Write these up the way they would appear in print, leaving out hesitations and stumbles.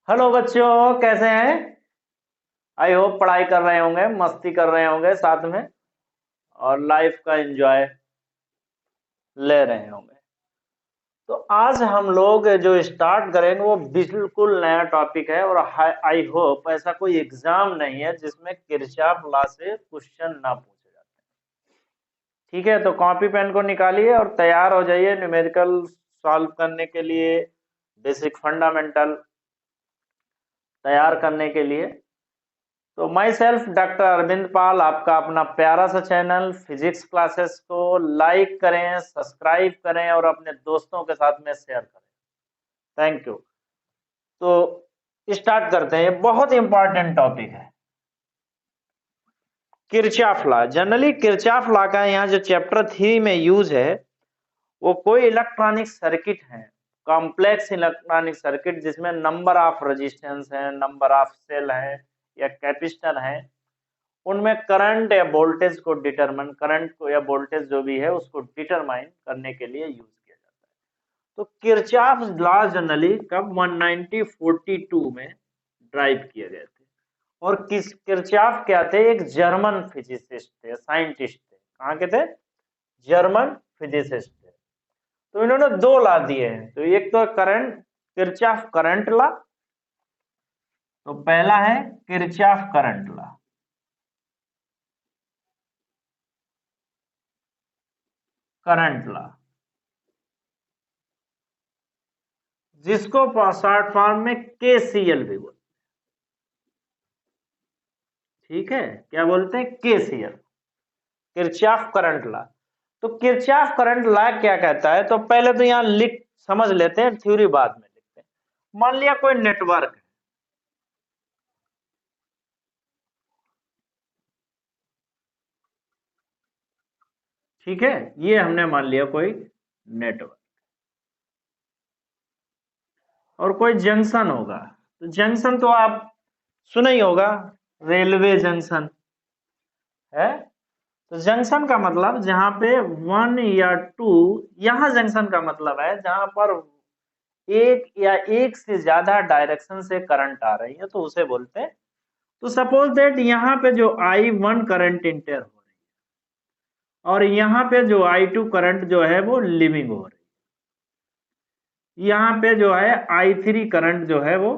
Hello बच्चों, कैसे हैं? आई होप पढ़ाई कर रहे होंगे, मस्ती कर रहे होंगे साथ में और लाइफ का एंजॉय ले रहे होंगे। तो आज हम लोग जो स्टार्ट करेंगे वो बिल्कुल नया टॉपिक है और आई होप ऐसा कोई एग्जाम नहीं है जिसमें किरचॉफ लॉ से क्वेश्चन ना पूछे जाते हैं। ठीक है, तो कॉपी पेन को निकालिए और तैयार हो जाइए न्यूमेरिकल सॉल्व करने के लिए, बेसिक फंडामेंटल तैयार करने के लिए। तो माई सेल्फ डॉक्टर अरविंद पाल, आपका अपना प्यारा सा चैनल फिजिक्स क्लासेस को लाइक करें, सब्सक्राइब करें और अपने दोस्तों के साथ में शेयर करें। Thank you. तो स्टार्ट करते हैं, ये बहुत इंपॉर्टेंट टॉपिक है, Kirchhoff law. Generally Kirchhoff law का यहाँ जो चैप्टर 3 में यूज है वो कोई इलेक्ट्रॉनिक सर्किट है, कॉम्प्लेक्स इलेक्ट्रॉनिक सर्किट जिसमें नंबर ऑफ रेजिस्टेंस है, नंबर ऑफ सेल है या कैपेसिटर है, उनमें करंट या वोल्टेज को डिटरमाइन, करंट को या वोल्टेज जो भी है उसको डिटरमाइन करने के लिए यूज किया जाता है। तो किरचॉफ लॉ जनरली कब 1942 में ड्राइव किए गए थे। और किस किरचॉफ क्या थे? एक जर्मन फिजिसिस्ट थे, साइंटिस्ट थे। कहाँ के थे? जर्मन फिजिसिस्ट थे। तो इन्होंने दो लॉ दिए हैं। तो एक तो करंट, किरचॉफ करंट लॉ। तो पहला है Kirchhoff current law, current law, जिसको शॉर्ट फॉर्म में केसीएल भी बोलते हैं। ठीक है, क्या बोलते हैं? KCL, Kirchhoff current law. तो किरचॉफ करंट लॉ क्या कहता है? तो पहले तो यहां लिख समझ लेते हैं, थ्योरी बाद में लिखते हैं। मान लिया कोई नेटवर्क है, ठीक है, ये हमने मान लिया कोई नेटवर्क, और कोई जंक्शन होगा। तो जंक्शन तो आप सुना ही होगा, रेलवे जंक्शन है। तो जंक्शन का मतलब जहां पे वन या टू, यहां जंक्शन का मतलब है जहां पर एक या एक से ज्यादा डायरेक्शन से करंट आ रही है, तो उसे बोलते हैं। तो सपोज दैट यहाँ पे जो I1 करंट इंटर हो रही है और यहाँ पे जो I2 करंट जो है वो लिविंग हो रही है, यहाँ पे जो है I3 करंट जो है वो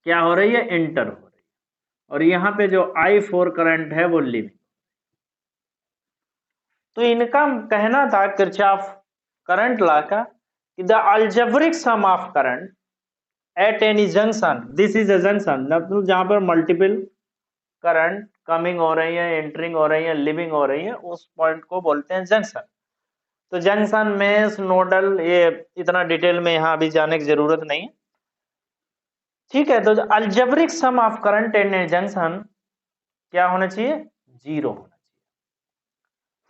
क्या हो रही है? इंटर हो रही है, और यहाँ पे जो I4 करंट है वो लिविंग। तो इनका कहना था किरचॉफ करंट लॉ का कि the algebraic sum of current at any junction, this is a junction, मतलब जहां पर मल्टीपल करंट कमिंग हो रही है, एंटरिंग हो रही है, लिविंग हो रही है, उस पॉइंट को बोलते हैं जंक्शन। तो जंक्शन में नोडल, ये इतना डिटेल में यहाँ अभी जाने की जरूरत नहीं है। ठीक है, तो algebraic sum of current in a junction क्या होना चाहिए? जीरो होना चाहिए।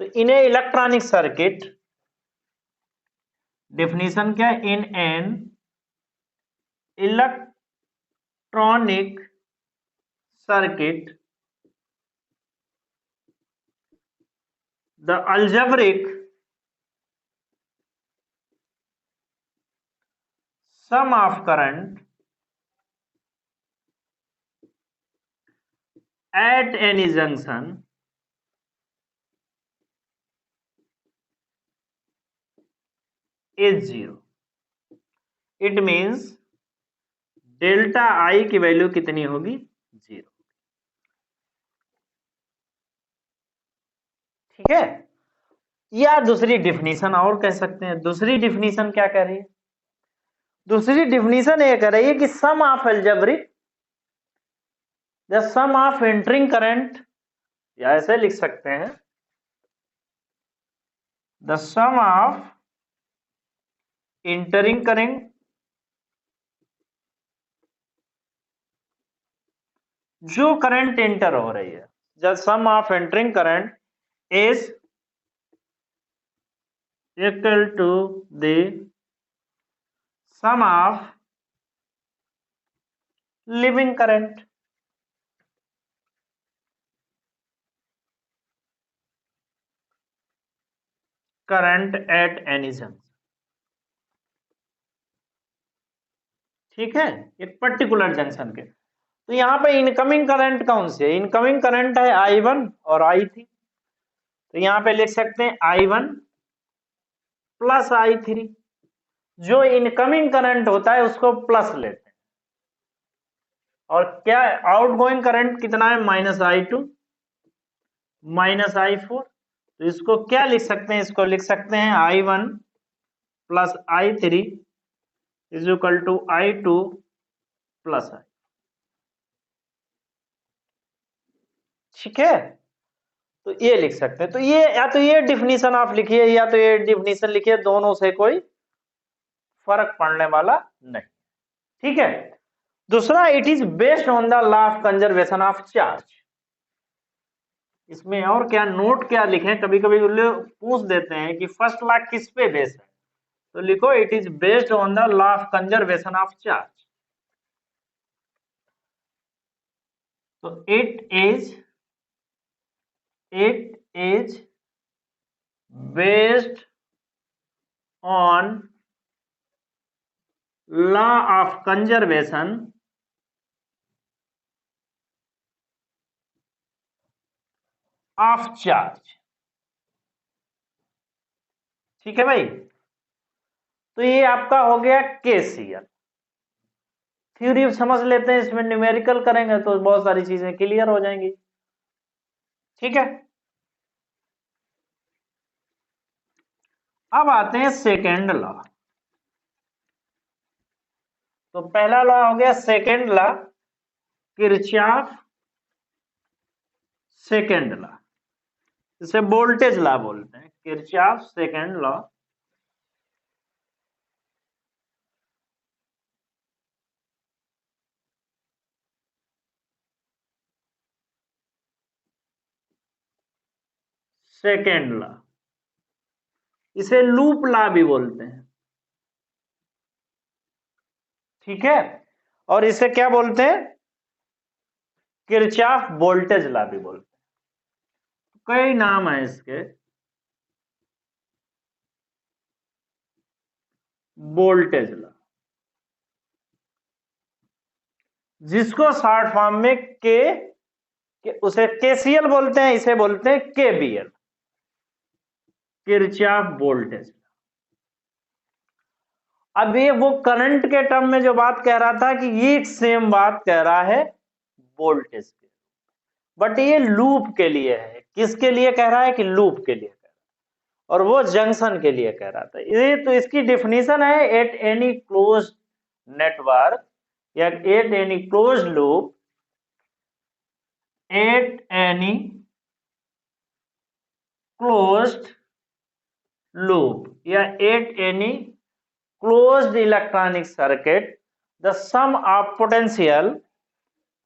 तो in a electronic circuit, definition क्या है? In an electronic circuit the algebraic sum of current at any junction is zero. It means delta आई की वैल्यू कितनी होगी? जीरो। ठीक है, या दूसरी डिफिनीशन और कह सकते हैं। दूसरी डिफिनीशन क्या कह रही है? दूसरी डिफिनीशन ये कह रही है कि sum of algebraic, the sum of entering current, या ऐसे लिख सकते हैं, the sum of entering current जो करंट एंटर हो रही है, the sum of entering current is equal to the sum of living current. Current at any junction. ठीक है, एक पर्टिकुलर जंक्शन के। तो यहाँ पे इनकमिंग करंट कौन सी है? इनकमिंग करंट है I1 और I3। तो यहाँ पे लिख सकते हैं I1 प्लस I3। जो इनकमिंग करंट होता है उसको प्लस लेते हैं, और क्या आउटगोइंग करंट कितना है? -I2 -I4। तो इसको क्या लिख सकते हैं? इसको लिख सकते हैं I1 plus I3 is equal to I2 plus I। ठीक है, तो ये लिख सकते हैं। तो ये या तो ये डिफिनीशन आप लिखिए या तो ये डिफिनीशन लिखिए, दोनों से कोई फर्क पड़ने वाला नहीं। ठीक है, दूसरा, it is based on the law of conservation of charge. इसमें और क्या नोट क्या लिखें, कभी कभी लोग पूछ देते हैं कि फर्स्ट लॉ किस पे बेस्ड है, तो लिखो it is based on the law of conservation of charge. तो it is based on law of conservation of charge. ठीक है भाई, तो ये आपका हो गया केसीएल। थ्योरी समझ लेते हैं, इसमें न्यूमेरिकल करेंगे तो बहुत सारी चीजें क्लियर हो जाएंगी। ठीक है, अब आते हैं सेकेंड लॉ। तो पहला लॉ हो गया second law, Kirchhoff second law, इसे वोल्टेज लॉ बोलते हैं, Kirchhoff second law. Second law, इसे लूप लॉ भी बोलते हैं। ठीक है, और इसे क्या बोलते हैं? किरचॉफ वोल्टेज लॉ भी बोलते हैं। कई नाम है इसके, वोल्टेज लॉ, जिसको शॉर्ट फॉर्म में उसे केसीएल बोलते हैं, इसे बोलते हैं केबीएल, किरचॉफ वोल्टेज। अब ये वो करंट के टर्म में जो बात कह रहा था कि ये सेम बात कह रहा है वोल्टेज के, बट ये लूप के लिए है। किसके लिए कह रहा है? कि लूप के लिए कह रहा है, और वो जंक्शन के लिए कह रहा था। ये तो इसकी डिफिनीशन है, एट एनी क्लोज नेटवर्क या at any close loop, at any closed loop या at any closed electronic circuit, the sum of potential,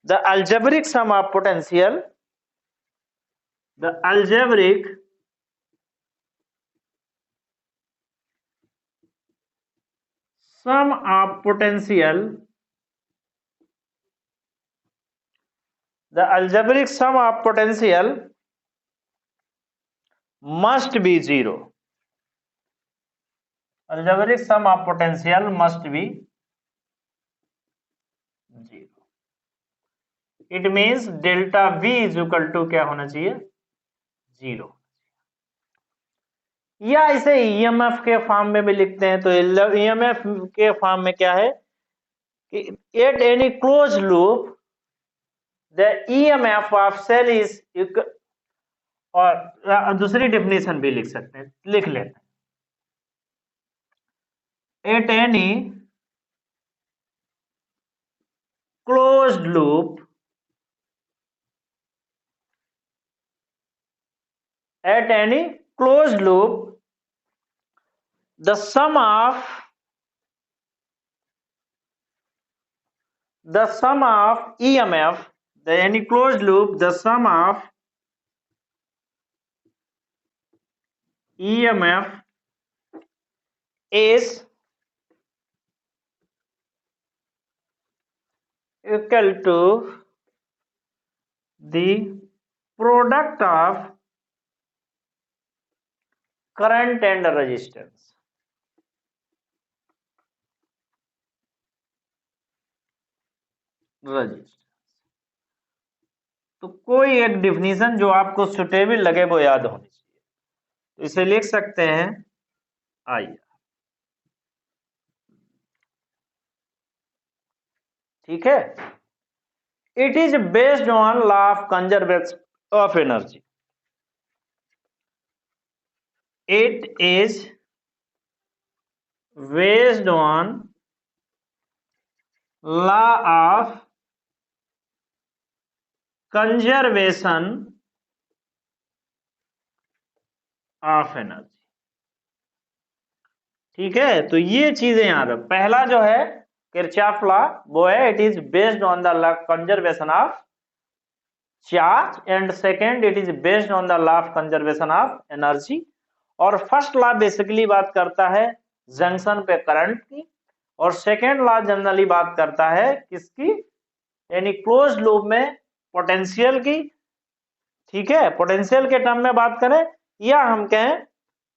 the algebraic sum of potential, the algebraic sum of potential, the algebraic sum of potential must be zero. Algebraic sum of potential must be zero. It means delta V is equal to क्या होना चाहिए? Zero. या इसे EMF के form में भी लिखते हैं। तो ईएमएफ के फॉर्म में क्या है कि at any close loop the EMF of cell is, और दूसरी डेफिनेशन भी लिख सकते हैं, लिख लेते हैं। At any closed loop, at any closed loop the sum of EMF, the any closed loop, the sum of EMF is equal to the product of current and resistance. Resistance. तो कोई एक डिफिनीशन जो आपको suitable लगे वो याद होनी चाहिए, तो इसे लिख सकते हैं आई। ठीक है, it is based on law of conservation of energy. It is based on law of conservation of energy. ठीक है, तो ये चीजें याद है। पहला जो है किरचॉफ लॉ वो है it is based on the law conservation of charge, and second it is based on the law of conservation of energy. और फर्स्ट लॉ बेसिकली बात करता है जंक्शन पे करंट की, और सेकेंड लॉ जनरली बात करता है किसकी, यानी क्लोज लूप में पोटेंशियल की। ठीक है, पोटेंशियल के टर्म में बात करें या हम कहें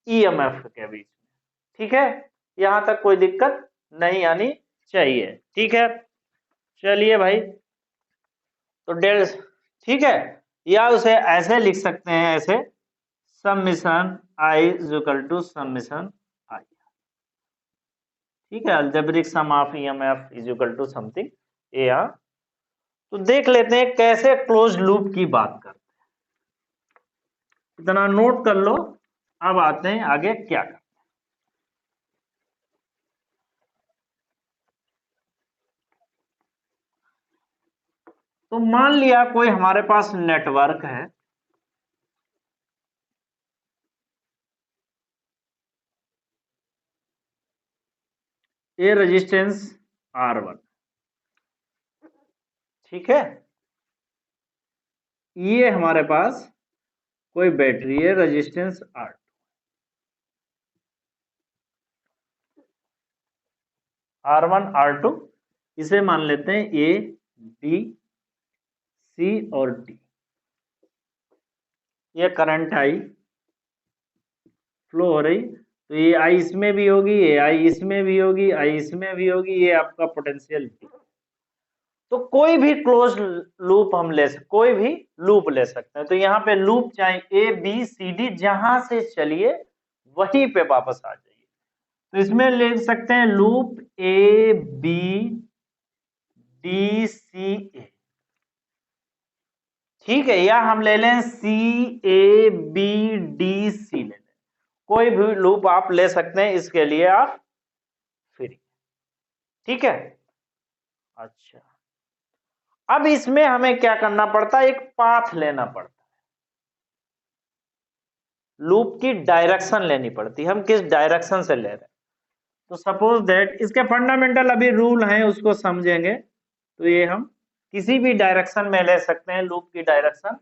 ईएमएफ के बीच में। ठीक है, यहां तक कोई दिक्कत नहीं आनी चाहिए। ठीक है, चलिए भाई, तो डेल, ठीक है, या उसे ऐसे लिख सकते हैं, ऐसे summation I is equal to summation I. ठीक है, algebraic sum of EMF is equal to something A R. तो देख लेते हैं कैसे क्लोज लूप की बात करते हैं, इतना नोट कर लो। अब आते हैं आगे क्या करते हैं। तो मान लिया कोई हमारे पास नेटवर्क है, ये रेजिस्टेंस R1। ठीक है, ये हमारे पास कोई बैटरी है रेजिस्टेंस R2। R1 R2 इसे मान लेते हैं A B C और D। ये करंट आई फ्लो हो रही, तो ये आई इसमें भी होगी, ये आई इसमें भी होगी, आई इसमें भी होगी, ये आपका पोटेंशियल D। तो कोई भी क्लोज लूप हम कोई भी लूप ले सकते हैं। तो यहाँ पे लूप चाहे ए बी सी डी जहां से चलिए वहीं पे वापस आ जाइए। तो इसमें लिख सकते हैं loop A B D C A. ठीक है, या हम ले लें सी ए बी डी सी ले लें, कोई भी लूप आप ले सकते हैं, इसके लिए आप फ्री। ठीक है, अच्छा, अब इसमें हमें क्या करना पड़ता है, एक पाथ लेना पड़ता है, लूप की डायरेक्शन लेनी पड़ती है, हम किस डायरेक्शन से ले रहे हैं। तो सपोज दैट इसके फंडामेंटल अभी रूल हैं, उसको समझेंगे। तो ये हम किसी भी डायरेक्शन में ले सकते हैं लूप की डायरेक्शन,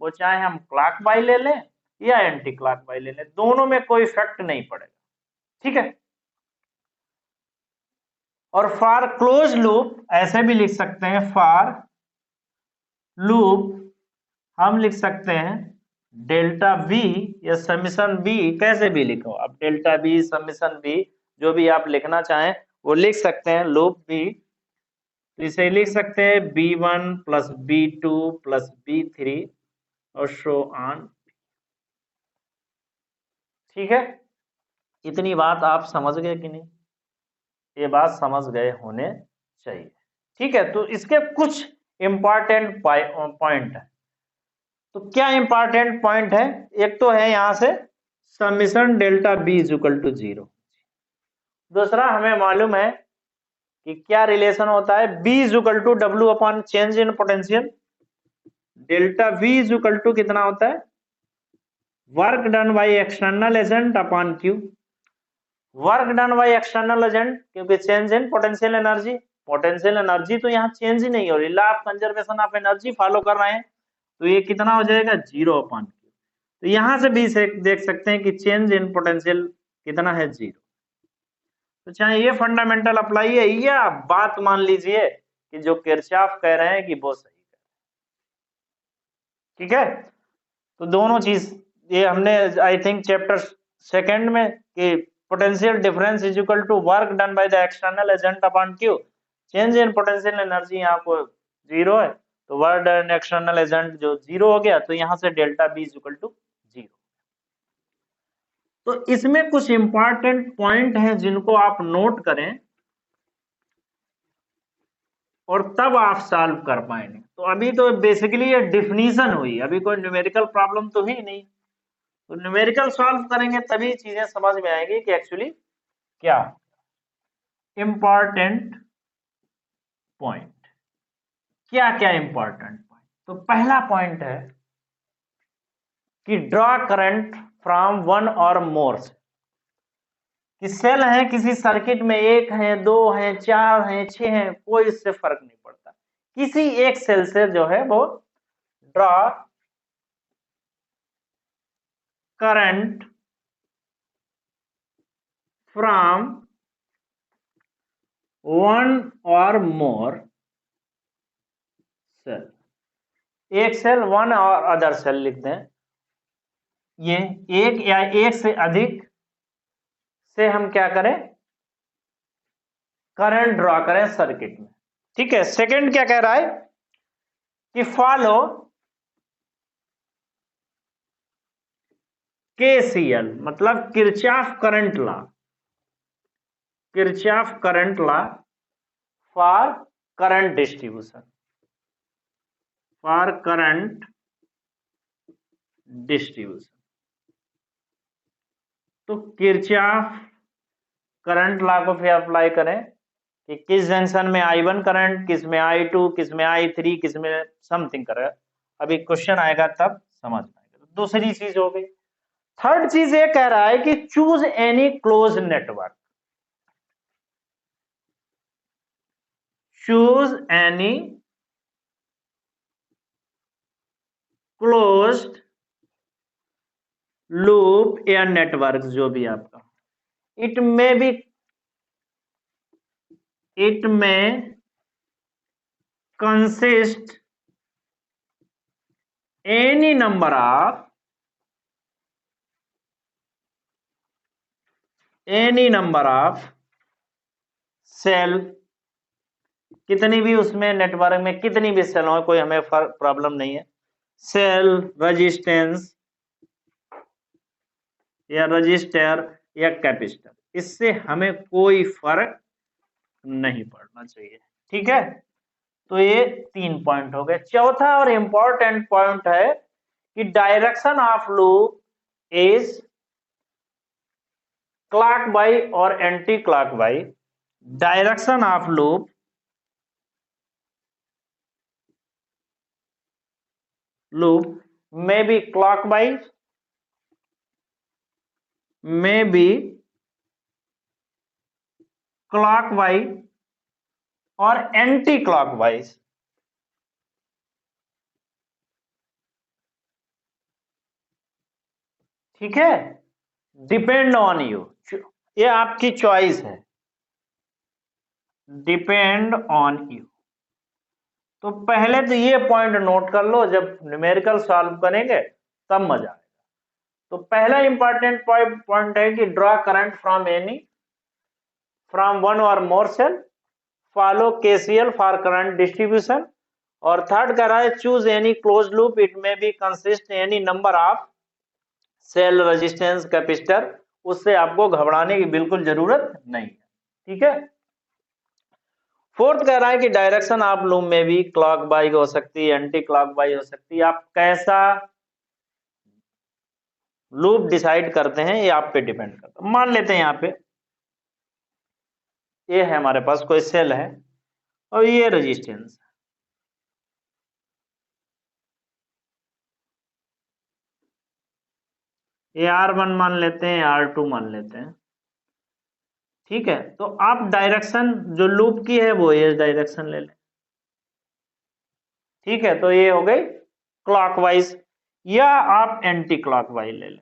वो चाहे हम क्लॉकवाइज ले लें या एंटी क्लॉकवाइज ले लें, दोनों में कोई इफेक्ट नहीं पड़ेगा। ठीक है, और फॉर क्लोज लूप ऐसे भी लिख सकते हैं, फॉर लूप हम लिख सकते हैं डेल्टा बी या समिशन बी, कैसे भी लिखो आप, डेल्टा बी समिशन बी जो भी आप लिखना चाहें वो लिख सकते हैं लूप बी। तो इसे लिख सकते हैं B1 plus B2 plus B3 और शो ऑन। ठीक है, इतनी बात आप समझ गए कि नहीं, ये बात समझ गए होने चाहिए। ठीक है, तो इसके कुछ इंपॉर्टेंट पॉइंट है। तो क्या इंपॉर्टेंट पॉइंट है, एक तो है यहां से summation delta B is equal to 0। दूसरा हमें मालूम है कि क्या रिलेशन होता है, B is equal to W upon change in potential. Delta V is equal to कितना होता है, work done by external agent upon Q। Work done by external agent, क्योंकि change in potential energy, potential energy तो यहाँ change ही नहीं हो रही, law of conservation of energy follow कर रहे हैं, तो ये कितना हो जाएगा 0 अपॉन Q। तो यहां से भी देख सकते हैं कि चेंज इन पोटेंशियल कितना है 0। तो चाहे ये फंडामेंटल अप्लाई है या बात मान लीजिए कि जो किरचॉफ कह रहे हैं कि वो सही है। ठीक है, तो दोनों चीज ये हमने आई थिंक चैप्टर सेकंड में कि potential difference is equal to work done by the external agent upon Q, change in potential energy यहाँ को जीरो है, तो वर्ड एंड एक्सटर्नल एजेंट जो जीरो हो गया, तो यहां से delta B is equal to zero. तो इसमें कुछ इंपॉर्टेंट पॉइंट हैं जिनको आप नोट करें और तब आप सॉल्व कर पाएंगे। तो अभी तो बेसिकली ये डिफिनीशन हुई, अभी कोई न्यूमेरिकल प्रॉब्लम तो है नहीं। तो न्यूमेरिकल सॉल्व करेंगे तभी चीजें समझ में आएगी कि एक्चुअली क्या। इंपॉर्टेंट पॉइंट, क्या क्या इंपॉर्टेंट पॉइंट? तो पहला पॉइंट है कि ड्रॉ करंट फ्रॉम वन और मोर, कि सेल है किसी सर्किट में, एक है, दो है, चार है, छह है, कोई इससे फर्क नहीं पड़ता, किसी एक सेल से जो है वो ड्रॉ करंट फ्रॉम वन और मोर सेल, एक सेल वन और अदर सेल लिख दें, ये एक या एक से अधिक से हम क्या करें, करंट ड्रॉ करें सर्किट में। ठीक है। सेकंड क्या कह रहा है कि फॉलो केसीएल, मतलब Kirchhoff current law, Kirchhoff current law for current distribution, for current distribution. तो किरचॉफ करंट लॉ को फिर अप्लाई करें कि किस जंक्शन में I1 करंट, किस में I2, किस में I3, किस में समथिंग करंट। अभी क्वेश्चन आएगा तब समझ आएगा। तो दूसरी चीज हो गई। थर्ड चीज ये कह रहा है कि choose any close network, choose any closed loop या नेटवर्क, जो भी आपका, it may be, it may consist any number of cell, कितनी भी उसमें नेटवर्क में कितनी भी सेल हो, कोई हमें प्रॉब्लम नहीं है, सेल, रजिस्टेंस या रजिस्टर या कैपेसिटर, इससे हमें कोई फर्क नहीं पड़ना चाहिए। ठीक है। तो ये तीन पॉइंट हो गए। चौथा और इंपॉर्टेंट पॉइंट है कि direction of loop is clockwise और anti clockwise. Direction of loop may be clockwise, may be clockwise और एंटी क्लॉकवाइज। ठीक है। डिपेंड ऑन यू, ये आपकी चॉइस है, डिपेंड ऑन यू। तो पहले तो ये पॉइंट नोट कर लो, जब न्यूमेरिकल सॉल्व करेंगे तब मजा आएगा। तो पहला इंपॉर्टेंट पॉइंट है कि ड्रॉ करंट फ्रॉम वन और more cell, follow KCL for current distribution. और थर्ड कह रहा है choose any close loop, it may be consist any number of cell, resistance, capacitor. उससे आपको घबराने की बिल्कुल जरूरत नहीं है। ठीक है। फोर्थ कह रहा है कि डायरेक्शन ऑफ लूप में भी क्लॉक वाइज हो सकती है, एंटी क्लॉक वाइज हो सकती है। आप कैसा लूप डिसाइड करते हैं ये आप पे डिपेंड करता है। मान लेते हैं यहाँ पे ये है हमारे पास कोई सेल है और ये रेजिस्टेंस, ये R1 मान लेते हैं, R2 मान लेते हैं। ठीक है। तो आप डायरेक्शन जो लूप की है वो ये डायरेक्शन ले लें। ठीक है। तो ये हो गई क्लॉकवाइज, या आप एंटी क्लॉकवाइज ले लें।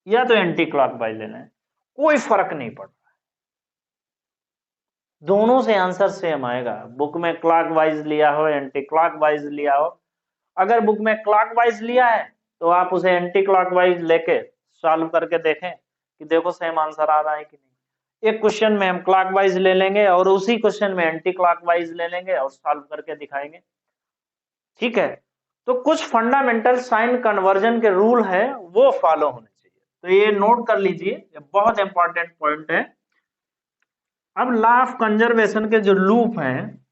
या तो एंटी क्लॉकवाइज ले लें, कोई फर्क नहीं पड़ता। दोनों से आंसर सेम आएगा। बुक में क्लॉकवाइज लिया हो, एंटी क्लॉकवाइज लिया हो, अगर बुक में क्लॉकवाइज लिया है तो आप उसे एंटी क्लॉकवाइज लेके सॉल्व करके देखें कि देखो सेम आंसर आ रहा है कि नहीं। एक क्वेश्चन में हम क्लॉकवाइज ले लेंगे और उसी क्वेश्चन में एंटी क्लॉकवाइज ले लेंगे और सॉल्व करके दिखाएंगे। ठीक है, तो कुछ फंडामेंटल साइन कन्वर्जन के रूल है वो फॉलो होने चाहिए, तो ये नोट कर लीजिए, ये बहुत इंपॉर्टेंट पॉइंट है। अब लॉ ऑफ कंजर्वेशन के जो लूप हैं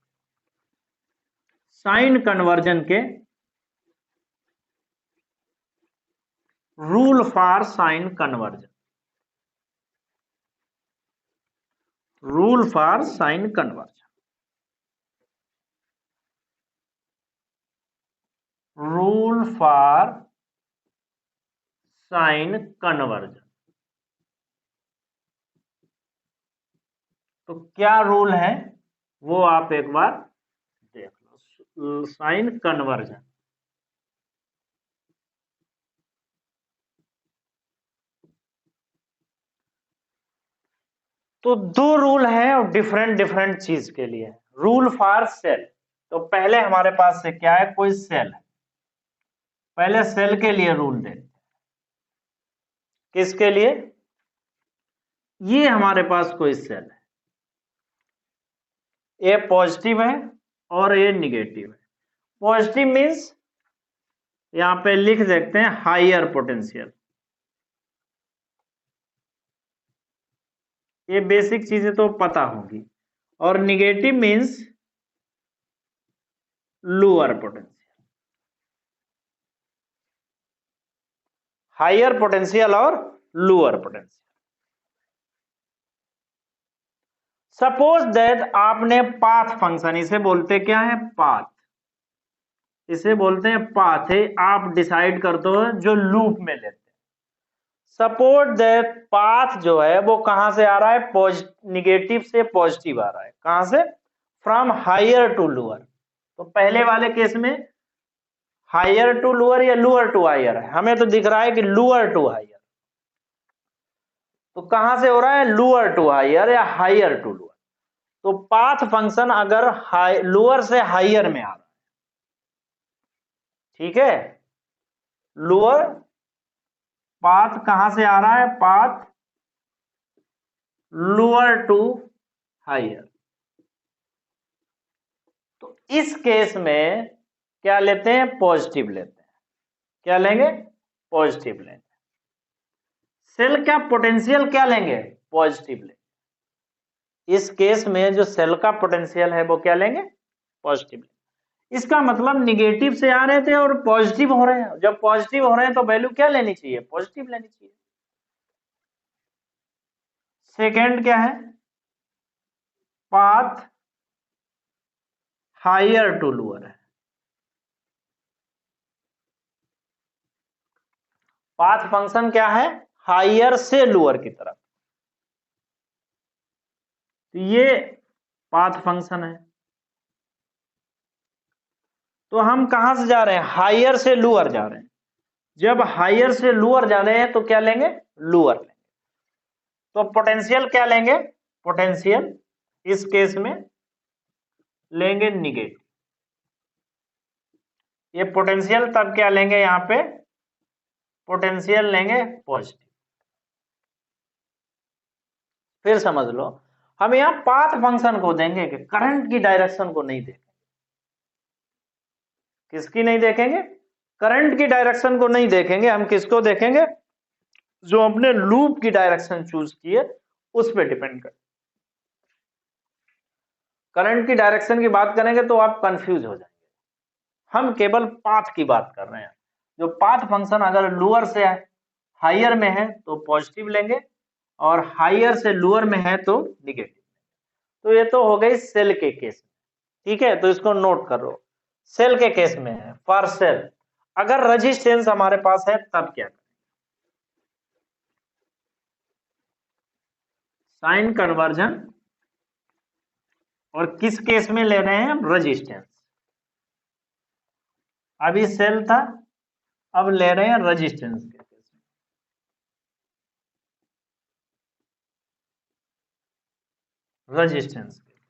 साइन कन्वर्जन के, rule for sign convention, rule for sign convention, rule for sign convention. तो क्या रूल है वो आप एक बार देख लो। साइन कन्वर्जन, तो दो रूल हैं और डिफरेंट डिफरेंट चीज के लिए। रूल फॉर सेल, तो पहले हमारे पास से क्या है, कोई सेल है, पहले सेल के लिए रूल देखते हैं। किसके लिए, ये हमारे पास कोई सेल है, ए पॉजिटिव है और ए निगेटिव है। पॉजिटिव मीन्स यहां पे लिख देखते हैं हायर पोटेंशियल, ये बेसिक चीजें तो पता होगी। और negative means lower potential, higher potential और लोअर पोटेंशियल। सपोज दैट आपने पाथ फंक्शन, इसे बोलते क्या है, पाथ, इसे बोलते हैं पाथ है, आप डिसाइड करते हो जो लूप में लेते हैं। सपोज दैट पाथ जो है वो कहां से आ रहा है, निगेटिव से पॉजिटिव आ रहा है, कहां से, फ्रॉम हायर टू लोअर। तो पहले वाले केस में हायर टू लोअर या लोअर टू हायर है, हमें तो दिख रहा है कि लोअर टू हायर, तो कहां से हो रहा है, लोअर टू हायर या हायर टू लोअर। तो पाथ फंक्शन अगर लोअर से हायर में आ रहा है, ठीक है, लोअर, पाथ कहां से आ रहा है, पाथ लोअर टू हायर, तो इस केस में क्या लेते हैं, पॉजिटिव लेते हैं। क्या लेंगे, पॉजिटिव लेंगे। सेल का पोटेंशियल क्या लेंगे, पॉजिटिव लेंगे। इस केस में जो सेल का पोटेंशियल है वो क्या लेंगे, पॉजिटिव लेंगे। इसका मतलब निगेटिव से आ रहे थे और पॉजिटिव हो रहे हैं, जब पॉजिटिव हो रहे हैं तो वैल्यू क्या लेनी चाहिए, पॉजिटिव लेनी चाहिए। सेकेंड क्या है, पाथ हायर टू लोअर है, पाथ फंक्शन क्या है, हायर से लोअर की तरफ, तो ये पाथ फंक्शन है। तो हम कहां से जा रहे हैं, हायर से लोअर जा रहे हैं, जब हायर से लोअर जा रहे हैं तो क्या लेंगे, लोअर लेंगे। तो पोटेंशियल क्या लेंगे, पोटेंशियल इस केस में लेंगे निगेटिव। ये पोटेंशियल तब क्या लेंगे, यहां पे पोटेंशियल लेंगे पॉजिटिव। फिर समझ लो, हम यहां पाथ फंक्शन को देंगे कि करंट की डायरेक्शन को नहीं देखेंगे। किसकी नहीं देखेंगे, करंट की डायरेक्शन को नहीं देखेंगे, हम किसको देखेंगे, जो अपने लूप की डायरेक्शन चूज की है उस पर डिपेंड कर। करंट की डायरेक्शन की बात करेंगे तो आप कंफ्यूज हो जाएंगे, हम केवल पाथ की बात कर रहे हैं। जो पाथ फंक्शन अगर लोअर से हायर में है तो पॉजिटिव लेंगे और हायर से लोअर में है तो निगेटिव। तो ये तो हो गई सेल के केस में, ठीक है, तो इसको नोट करो, सेल के केस में है। फॉर सेल अगर रेजिस्टेंस हमारे पास है तब क्या करें, साइन कन्वर्जन, और किस केस में ले रहे हैं, रेजिस्टेंस। अभी सेल था, अब ले रहे हैं रेजिस्टेंस के केस में, रेजिस्टेंस के।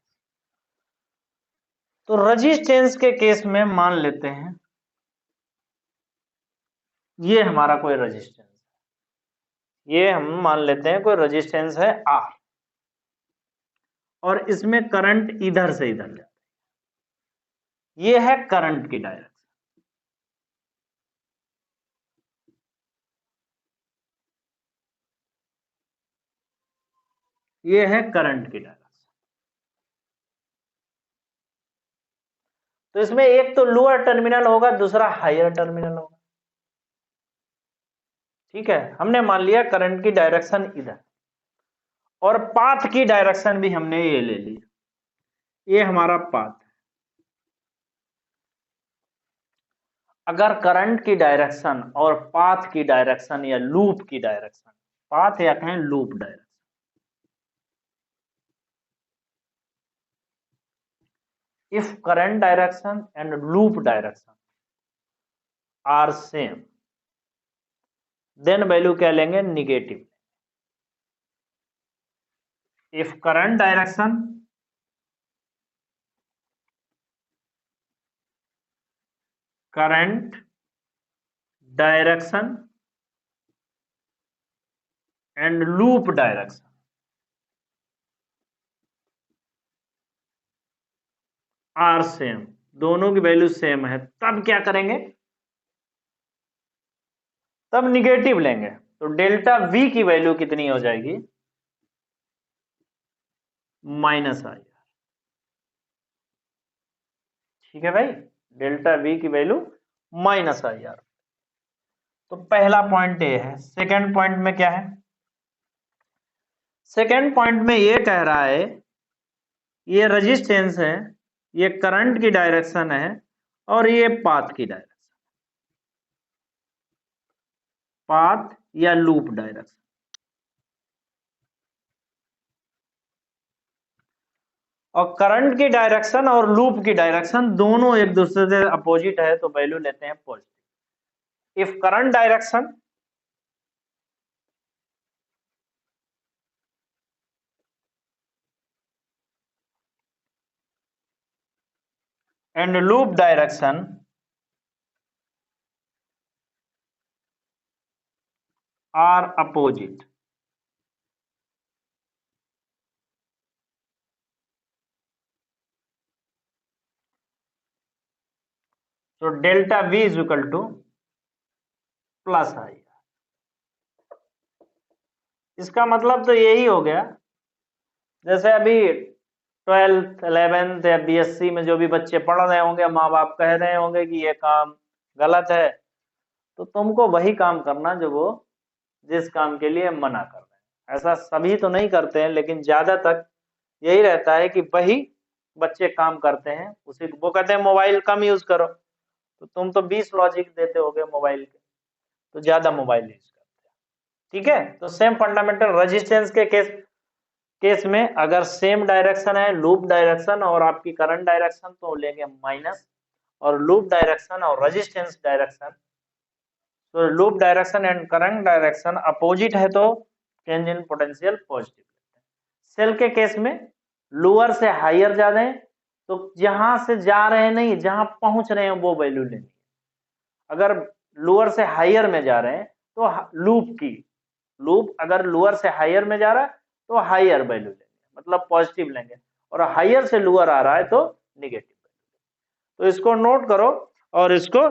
तो रजिस्टेंस के केस में मान लेते हैं ये हमारा कोई रजिस्टेंस, ये हम मान लेते हैं कोई रजिस्टेंस है R, और इसमें करंट इधर से इधर जाता है, ये है करंट की डायरेक्शन। ये है करंट की डायरेक्शन। तो इसमें एक तो लोअर टर्मिनल होगा, दूसरा हायर टर्मिनल होगा। ठीक है, हमने मान लिया करंट की डायरेक्शन इधर, और पाथ की डायरेक्शन भी हमने ये ले ली, ये हमारा पाथ है। अगर करंट की डायरेक्शन और पाथ की डायरेक्शन या लूप की डायरेक्शन, पाथ या कहें loop direction, if current direction and loop direction are same, then value क्या लेंगे, negative. if current direction and loop direction are same, दोनों की वैल्यू सेम है, तब क्या करेंगे, तब निगेटिव लेंगे। तो डेल्टा V की वैल्यू कितनी हो जाएगी, -IR। ठीक है भाई, डेल्टा V की वैल्यू -IR। तो पहला पॉइंट ये है। सेकेंड पॉइंट में क्या है, सेकेंड पॉइंट में ये कह रहा है ये रेजिस्टेंस है, ये करंट की डायरेक्शन है, और ये पाथ की डायरेक्शन, पाथ या लूप डायरेक्शन। और करंट की डायरेक्शन और लूप की डायरेक्शन दोनों एक दूसरे से अपोजिट है, तो वैल्यू लेते हैं positive. If current direction and loop direction are opposite, so delta V is equal to plus I. इसका मतलब तो यही हो गया, जैसे अभी 12th 11th या BSc में जो भी बच्चे पढ़ रहे होंगे, माँ बाप कह रहे होंगे कि ये काम गलत है, तो तुमको वही काम करना जो वो जिस काम के लिए मना कर रहे हैं। ऐसा सभी तो नहीं करते हैं, लेकिन ज्यादातर यही रहता है कि वही बच्चे काम करते हैं उसी, वो कहते हैं मोबाइल कम यूज करो, तो तुम तो 20 लॉजिक देते होगे मोबाइल के, तो ज्यादा मोबाइल यूज करते हैं। ठीक है, तो सेम फंडामेंटल रेजिस्टेंस के केस में अगर सेम डायरेक्शन है, लूप डायरेक्शन और आपकी करंट डायरेक्शन, तो लेंगे माइनस, और लूप डायरेक्शन और रेजिस्टेंस डायरेक्शन, तो loop direction and current direction opposite है, तो change in potential positive. Cell के केस में लोअर से हायर जा रहे हैं, तो जहां से जा रहे हैं नहीं, जहां पहुंच रहे हैं वो वैल्यू लेनी। अगर लोअर से हायर में जा रहे हैं तो लूप अगर लोअर से हायर में जा रहा है तो हायर वैल्यू लेंगे, मतलब पॉजिटिव लेंगे, और हायर से लोअर आ रहा है तो निगेटिव। तो इसको नोट करो और इसको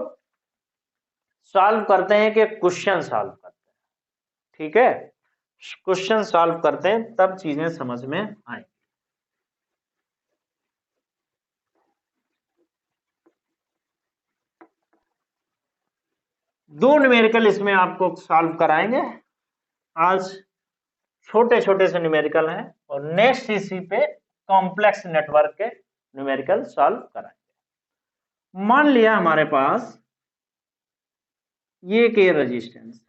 सॉल्व करते हैं कि क्वेश्चन सॉल्व करते हैं। ठीक है, क्वेश्चन सॉल्व करते हैं तब चीजें समझ में आए। दो न्यूमेरिकल इसमें आपको सॉल्व कराएंगे आज, छोटे छोटे से न्यूमेरिकल हैं, और नेक्स्ट इसी पे कॉम्प्लेक्स नेटवर्क के न्यूमेरिकल सॉल्व कराएंगे। मान लिया हमारे पास ये के रेजिस्टेंस,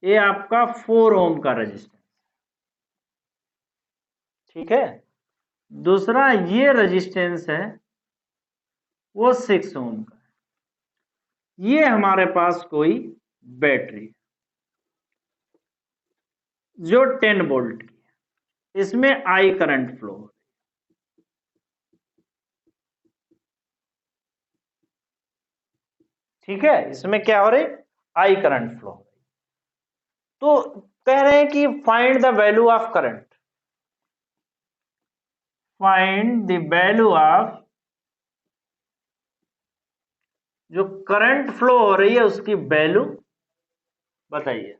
ये आपका 4 ओम का रेजिस्टेंस, ठीक है। दूसरा ये रेजिस्टेंस है वो 6 ओम का, ये हमारे पास कोई बैटरी जो 10 वोल्ट की, इसमें आई करंट फ्लो, ठीक है, इसमें क्या हो रही, आई करंट फ्लो हो रही। तो कह रहे हैं कि find the value of current, find the value of, जो करंट फ्लो हो रही है उसकी वैल्यू बताइए।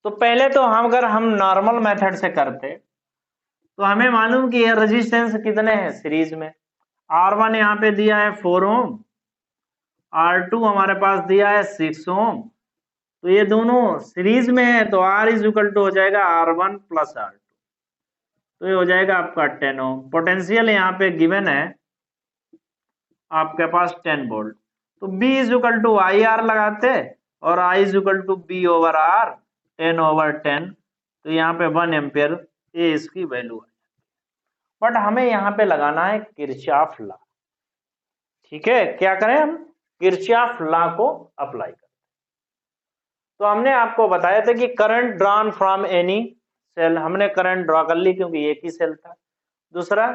तो पहले तो हम अगर हम नॉर्मल मेथड से करते तो हमें मालूम कि ये रेजिस्टेंस कितने हैं सीरीज में, R1 यहाँ पे दिया है 4 ओम, R2 हमारे पास दिया है 6 ओम, तो ये दोनों सीरीज में है तो R इज इक्वल टू हो जाएगा R1 प्लस R2, तो ये हो जाएगा आपका 10 ओम। पोटेंशियल यहाँ पे गिवन है आपके पास 10 वोल्ट, तो B is equal to I R लगाते और I is equal to B over R 10 over 10, तो यहाँ पे 1 एम्पियर ये इसकी वैल्यू है। बट हमें यहाँ पे लगाना है किरचॉफ लॉ। ठीक है, क्या करें हम, किरचॉफ लॉ को अप्लाई करें। तो हमने आपको बताया था कि current drawn from any cell, हमने करंट ड्रॉ कर ली क्योंकि एक ही सेल था। दूसरा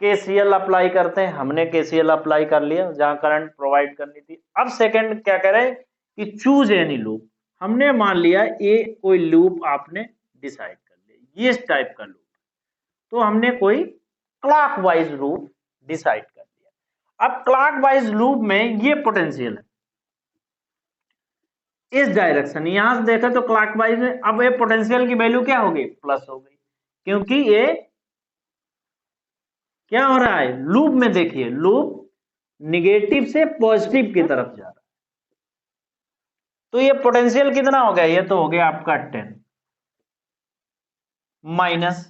केसीएल अप्लाई करते हैं, हमने केसीएल अप्लाई कर लिया जहां करंट प्रोवाइड करनी थी। अब सेकंड क्या करें कि चूज एनी लूप, हमने मान लिया ये कोई लूप आपने डिसाइड कर लिया, ये टाइप का लूप, तो हमने कोई क्लॉकवाइज लूप डिसाइड कर लिया। अब क्लॉकवाइज लूप में ये पोटेंशियल है इस डायरेक्शन, यहां से देखा तो क्लॉकवाइज में, अब ये पोटेंशियल की वैल्यू क्या हो गई, प्लस हो गई, क्योंकि ये क्या हो रहा है, लूप में देखिए लूप निगेटिव से पॉजिटिव की तरफ जा रहा है, तो ये पोटेंशियल कितना हो गया, ये तो हो गया आपका 10 माइनस।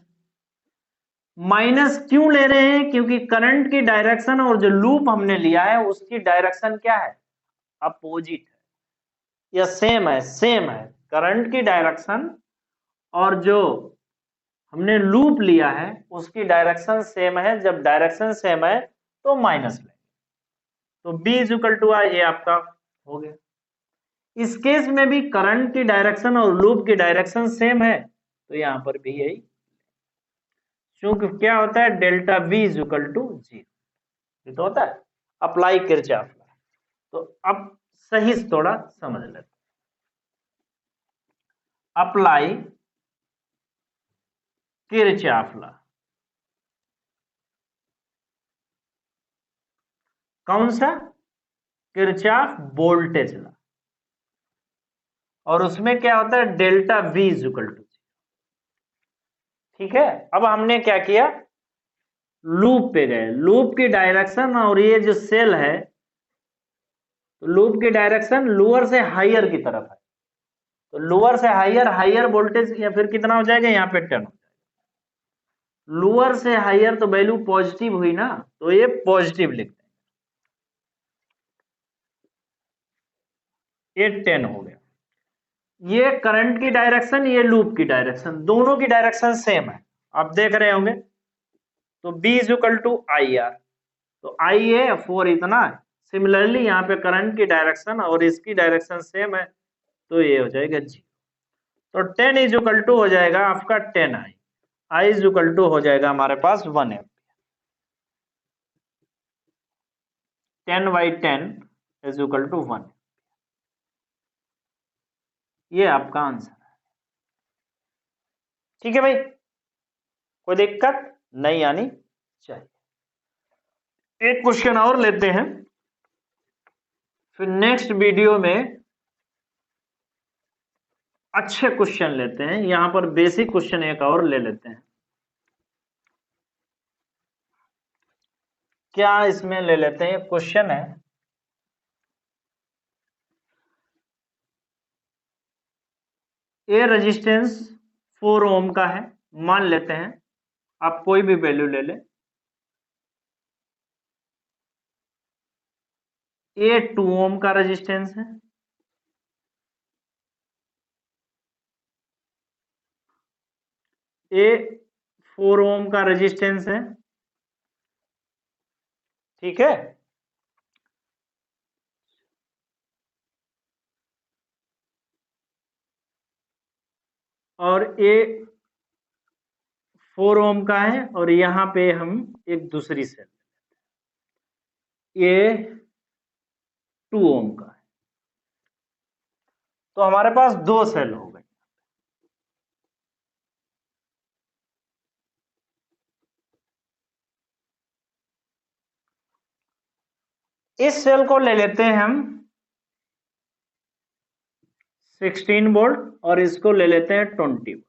माइनस क्यों ले रहे हैं, क्योंकि करंट की डायरेक्शन और जो लूप हमने लिया है उसकी डायरेक्शन क्या है, अपोजिट है या सेम है, सेम है। करंट की डायरेक्शन और जो हमने लूप लिया है उसकी डायरेक्शन सेम है, जब डायरेक्शन सेम है तो माइनस लेंगे, तो B इज इक्वल टू आई, ये आपका हो गया। इस केस में भी करंट की डायरेक्शन और लूप की डायरेक्शन सेम है, तो यहां पर भी यही, क्योंकि क्या होता है delta V is equal to 0, ये तो होता है। अप्लाई किरचॉफ लॉ, तो अब सही से थोड़ा समझ लेते, अप्लाई किरचॉफ लॉ, कौन सा, किरचॉफ वोल्टेज लॉ, और उसमें क्या होता है delta V is equal to, ठीक है। अब हमने क्या किया, लूप पे गए, लूप की डायरेक्शन और ये जो सेल है, तो लूप की डायरेक्शन लोअर से हायर की तरफ है, तो लोअर से हायर, हायर वोल्टेज या फिर कितना हो जाएगा, यहाँ पे 10 हो जाएगा। लोअर से हायर तो वैल्यू पॉजिटिव हुई ना, तो ये पॉजिटिव लिखते हैं, ये 10 हो गया। ये करंट की डायरेक्शन, ये लूप की डायरेक्शन, दोनों की डायरेक्शन सेम है, आप देख रहे होंगे। तो B is equal to I R, तो आई है 4 इतना है। सिमिलरली यहाँ पे करंट की डायरेक्शन और इसकी डायरेक्शन सेम है, तो ये हो जाएगा जी। तो 10 इज इक्वल टू हो जाएगा आपका 10 आई, आई इज इक्वल टू हो जाएगा हमारे पास 1 एम्पियर, 10/10 इज इक्वल टू 1, ये आपका आंसर है। ठीक है भाई, कोई दिक्कत नहीं आनी चाहिए। एक क्वेश्चन और लेते हैं, फिर नेक्स्ट वीडियो में अच्छे क्वेश्चन लेते हैं। यहां पर बेसिक क्वेश्चन एक और ले लेते हैं, क्या इसमें ले लेते हैं, क्वेश्चन है, ए रेजिस्टेंस 4 ओम का है, मान लेते हैं, आप कोई भी वैल्यू ले लें। ए 2 ओम का रेजिस्टेंस है, ए 4 ओम का रेजिस्टेंस है, ठीक है। और ए 4 ओम का है, और यहां पे हम एक दूसरी सेल, ये 2 ओम का है। तो हमारे पास 2 सेल हो गए। इस सेल को ले लेते हैं हम 16 वोल्ट और इसको ले लेते हैं 20 वोल्ट।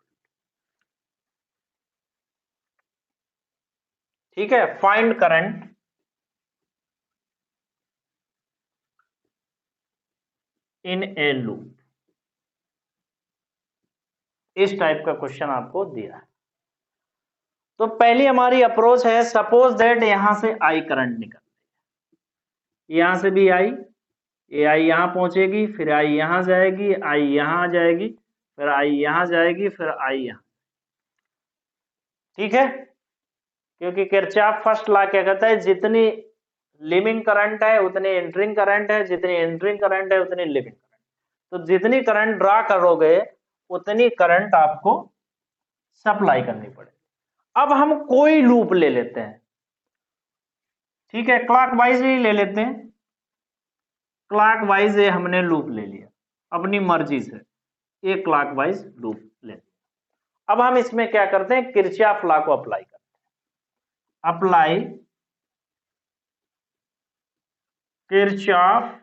ठीक है, find current in A loop, इस टाइप का क्वेश्चन आपको दिया है। तो पहली हमारी अप्रोच है, सपोज दैट यहां से आई करंट निकल रही है, यहां से भी आई, ये आई यहां पहुंचेगी, फिर आई यहां जाएगी, आई यहां आ जाएगी, फिर आई यहां जाएगी, फिर आई यहां। ठीक है, क्योंकि किरचॉफ फर्स्ट लॉ क्या कहता है, जितनी लिविंग करंट है उतनी एंटरिंग करंट है, जितनी एंटरिंग करंट है उतनी लिविंग करंट। तो जितनी करंट ड्रा करोगे उतनी करंट आपको सप्लाई करनी पड़ेगी। अब हम कोई लूप ले लेते हैं, ठीक है, क्लॉकवाइज ही ले लेते हैं। क्लॉकवाइज हमने लूप ले लिया अपनी मर्जी से, ये क्लॉकवाइज लूप ले लिया। अब हम इसमें क्या करते हैं, किरचॉफ लॉ को अप्लाई करते हैं। अप्लाई किरचॉफ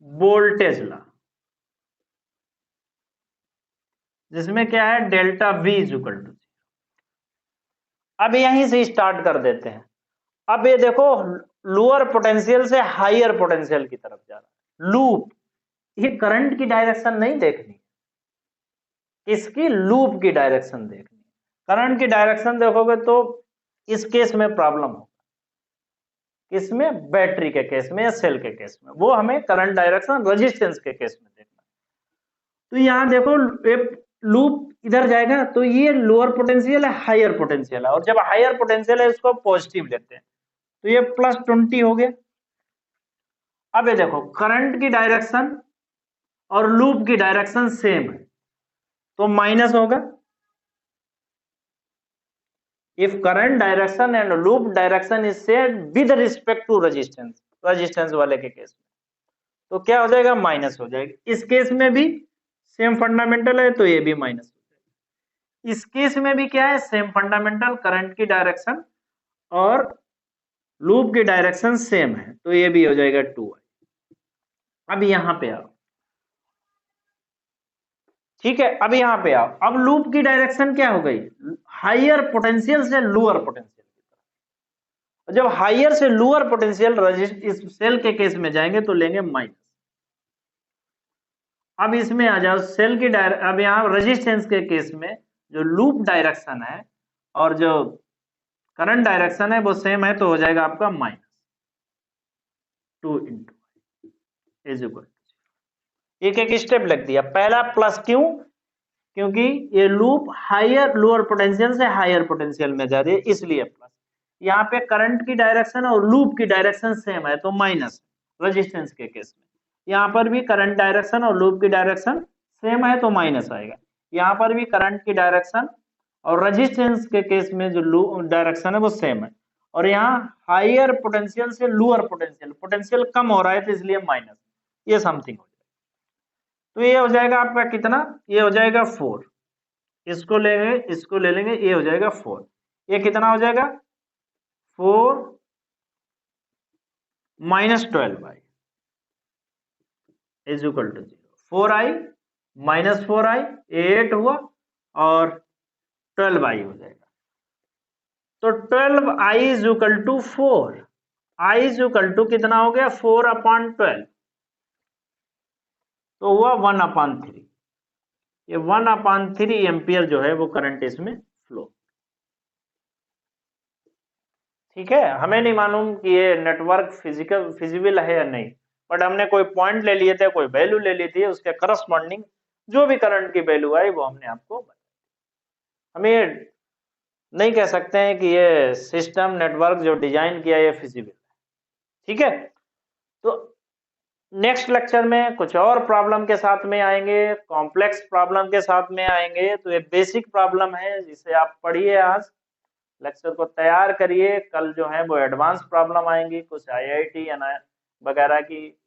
वोल्टेज लॉ, जिसमें क्या है, डेल्टा V इक्वल टू। अब यहीं से स्टार्ट कर देते हैं। अब ये देखो, लोअर पोटेंशियल से हायर पोटेंशियल की तरफ जा रहा है लूप। ये करंट की डायरेक्शन नहीं देखनी, इसकी लूप की डायरेक्शन देखनी। करंट की डायरेक्शन देखोगे तो इस केस में प्रॉब्लम होगा, किसमें, बैटरी के केस में या सेल के केस में, वो हमें करंट डायरेक्शन रेजिस्टेंस के केस में देखना। तो यहां देखो, लूप इधर जाएगा तो ये लोअर पोटेंशियल है, हायर पोटेंशियल है, और जब हायर पोटेंशियल है इसको पॉजिटिव लेते हैं, तो ये +20 हो गया। अब ये देखो, करंट की डायरेक्शन और लूप की डायरेक्शन सेम है, तो माइनस होगा। If current direction and loop direction is same with respect to resistance, resistance वाले के केस में तो क्या हो जाएगा, माइनस हो जाएगा। इस केस में भी सेम फंडामेंटल है तो ये भी माइनस हो जाएगा। इस केस में भी क्या है, सेम फंडामेंटल, करंट की डायरेक्शन और लूप की डायरेक्शन सेम है, तो ये भी हो जाएगा 2i। अब यहां पे आओ, ठीक है, अब यहां पे आओ। अब लूप की डायरेक्शन क्या हो गई, हायर पोटेंशियल से लोअर पोटेंशियल की तरफ। जब हायर से लोअर पोटेंशियल इस सेल के केस में जाएंगे तो लेंगे माइनस। अब इसमें आ जाओ, सेल की अब यहां रेजिस्टेंस के केस में जो लूप डायरेक्शन है और जो करंट डायरेक्शन है वो सेम है, तो हो जाएगा आपका -2 इज इक्वल। एक एक स्टेप लग दिया। पहला प्लस, क्यों, क्योंकि ये लूप हायर लोअर पोटेंशियल से हायर पोटेंशियल में जा रही है, इसलिए प्लस। यहाँ पे करंट की डायरेक्शन और लूप की डायरेक्शन सेम है तो माइनस, रेजिस्टेंस के केस में। यहाँ पर भी करंट डायरेक्शन और लूप की डायरेक्शन सेम है तो माइनस आएगा। यहाँ पर भी करंट की डायरेक्शन और रेजिस्टेंस के केस में जो लूप डायरेक्शन है वो सेम है, और यहाँ हायर पोटेंशियल से लोअर पोटेंशियल, पोटेंशियल कम हो रहा है तो इसलिए माइनस, ये समथिंग हो जाएगा। तो ये हो जाएगा आपका कितना, ये हो जाएगा 4, इसको लेंगे, इसको ले लेंगे, ये हो जाएगा 4। ये कितना हो जाएगा, 4 -12i is equal to 0। 4i -4i 8 हुआ और 12i हो जाएगा। तो 12i is equal to 4, i is equal to कितना हो गया, 4/12, तो हुआ 1/3। ये 1/3 एम्पियर जो है वो करंट इसमें फ्लो। ठीक है, हमें नहीं मालूम कि ये नेटवर्क फिजिबल है या नहीं, बट हमने कोई पॉइंट ले लिए थे, कोई वैल्यू ले ली थी, उसके करस्पॉन्डिंग जो भी करंट की वैल्यू आई वो हमने आपको बताई। हम ये नहीं कह सकते हैं कि ये सिस्टम नेटवर्क जो डिजाइन किया ये फिजिबल है। ठीक है, तो नेक्स्ट लेक्चर में कुछ और प्रॉब्लम के साथ में आएंगे, कॉम्प्लेक्स प्रॉब्लम के साथ में आएंगे। तो ये बेसिक प्रॉब्लम है जिसे आप पढ़िए आज, लेक्चर को तैयार करिए। कल जो है वो एडवांस प्रॉब्लम आएंगी कुछ IIT वगैरह की,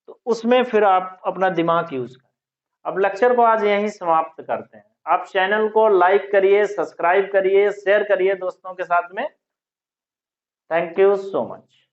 तो उसमें फिर आप अपना दिमाग यूज करें। अब लेक्चर को आज यहीं समाप्त करते हैं। आप चैनल को लाइक करिए, सब्सक्राइब करिए, शेयर करिए दोस्तों के साथ में। Thank you so much.